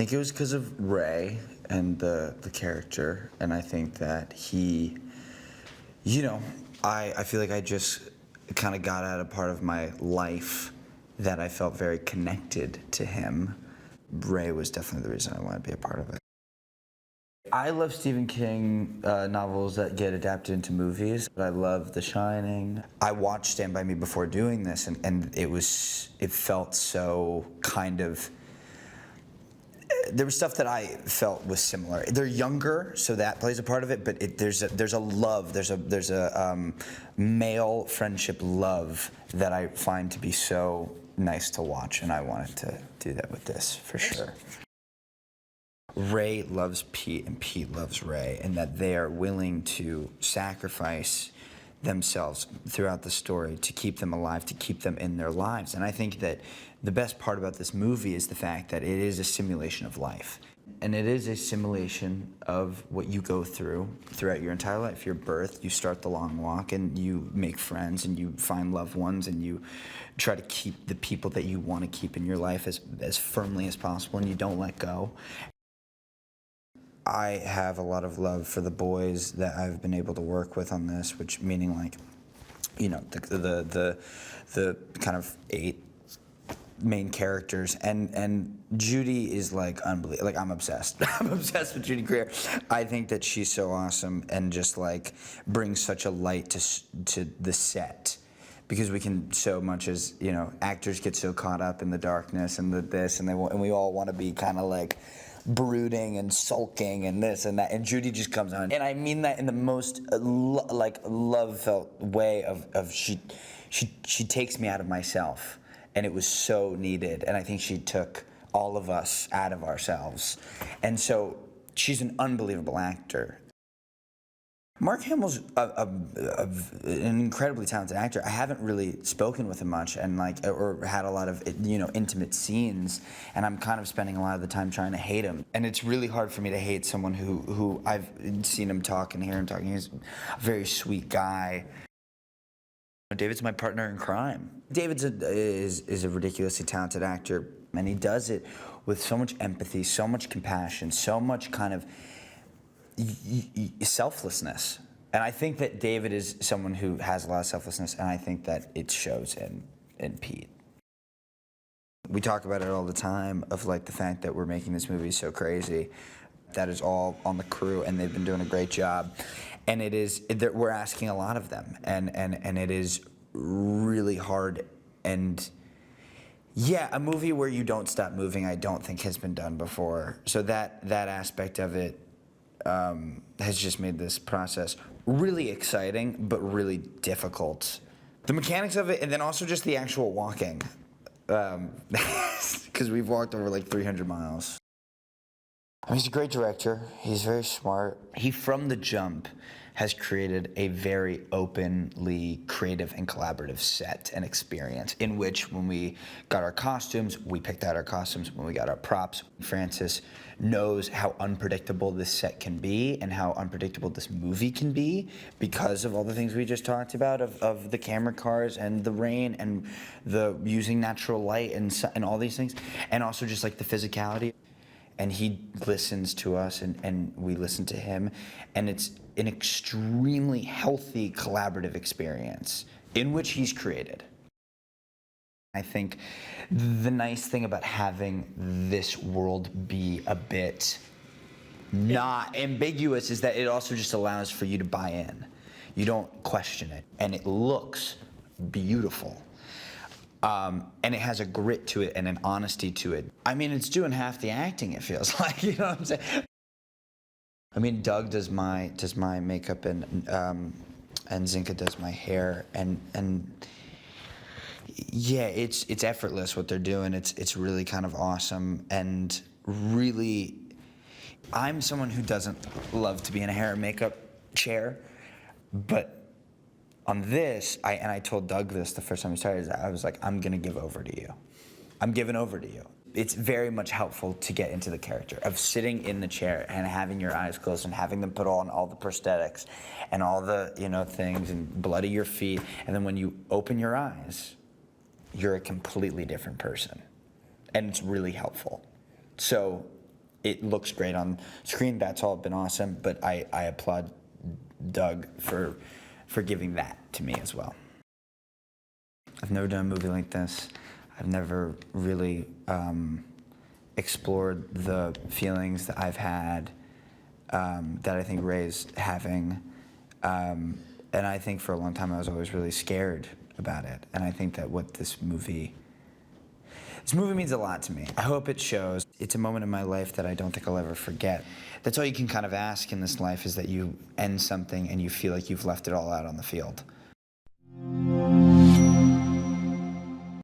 think it was because of Ray and the character, and I think that he, you know, I feel like I just kind of got at a part of my life that I felt very connected to him. Ray was definitely the reason I wanted to be a part of it. I love Stephen King novels that get adapted into movies. I love The Shining. I watched Stand By Me before doing this, and it felt so kind of, there was stuff that I felt was similar. They're younger, so that plays a part of it, but there's a love, there's a male friendship love that I find to be so nice to watch, and I wanted to do that with this, for sure. Ray loves Pete and Pete loves Ray, and that they are willing to sacrifice themselves throughout the story to keep them alive, to keep them in their lives. And I think that the best part about this movie is the fact that it is a simulation of life. And it is a simulation of what you go through throughout your entire life. Your birth, you start the long walk, and you make friends, and you find loved ones, and you try to keep the people that you want to keep in your life as firmly as possible, and you don't let go. I have a lot of love for the boys that I've been able to work with on this, which meaning like, you know, the kind of 8 main characters, and Judy is like unbelievable. Like, I'm obsessed. I'm obsessed with Judy Greer. I think that she's so awesome and just like brings such a light to the set, because we can so much as, you know, actors get so caught up in the darkness and and we all want to be kind of like brooding and sulking and this and that, and Judy just comes on, and I mean that in the most like love-felt way of she takes me out of myself, and it was so needed, and I think she took all of us out of ourselves, and so she's an unbelievable actor. Mark Hamill's an incredibly talented actor. I haven't really spoken with him much, and or had a lot of, you know, intimate scenes, and I'm kind of spending a lot of the time trying to hate him. And it's really hard for me to hate someone who I've seen him talk and hear him talking. He's a very sweet guy. David's my partner in crime. David's is a ridiculously talented actor, and he does it with so much empathy, so much compassion, so much kind of selflessness. And I think that David is someone who has a lot of selflessness, and I think that it shows in Pete. We talk about it all the time, of like the fact that we're making this movie so crazy. That is all on the crew, and they've been doing a great job. And we're asking a lot of them, and it is really hard. And yeah, a movie where you don't stop moving, I don't think has been done before. So that aspect of it has just made this process really exciting, but really difficult. The mechanics of it, and then also just the actual walking, because we've walked over like 300 miles. I mean, he's a great director. He's very smart. He, from the jump, has created a very openly creative and collaborative set and experience, in which when we got our costumes, we picked out our costumes. When we got our props, Francis knows how unpredictable this set can be and how unpredictable this movie can be, because of all the things we just talked about, of the camera cars and the rain and the using natural light and all these things, and also just like the physicality. And he listens to us, and we listen to him, and it's an extremely healthy collaborative experience in which he's created. I think the nice thing about having this world be a bit not ambiguous is that it also just allows for you to buy in. You don't question it, and it looks beautiful. And it has a grit to it and an honesty to it. I mean, it's doing half the acting, it feels like, you know what I'm saying? I mean, Doug does my makeup, and Zinka does my hair, and yeah, it's effortless what they're doing. It's really kind of awesome, and really, I'm someone who doesn't love to be in a hair and makeup chair, but on this, I told Doug this the first time we started, I was like, I'm gonna give over to you. I'm giving over to you. It's very much helpful to get into the character of sitting in the chair and having your eyes closed and having them put on all the prosthetics and all the, you know, things and bloody your feet. And then when you open your eyes, you're a completely different person. And it's really helpful. So it looks great on screen. That's all been awesome. But I applaud Doug for giving that to me as well. I've never done a movie like this. I've never really explored the feelings that I've had that I think Ray's having. And I think for a long time I was always really scared about it. And I think that what this movie means a lot to me. I hope it shows. It's a moment in my life that I don't think I'll ever forget. That's all you can kind of ask in this life, is that you end something and you feel like you've left it all out on the field.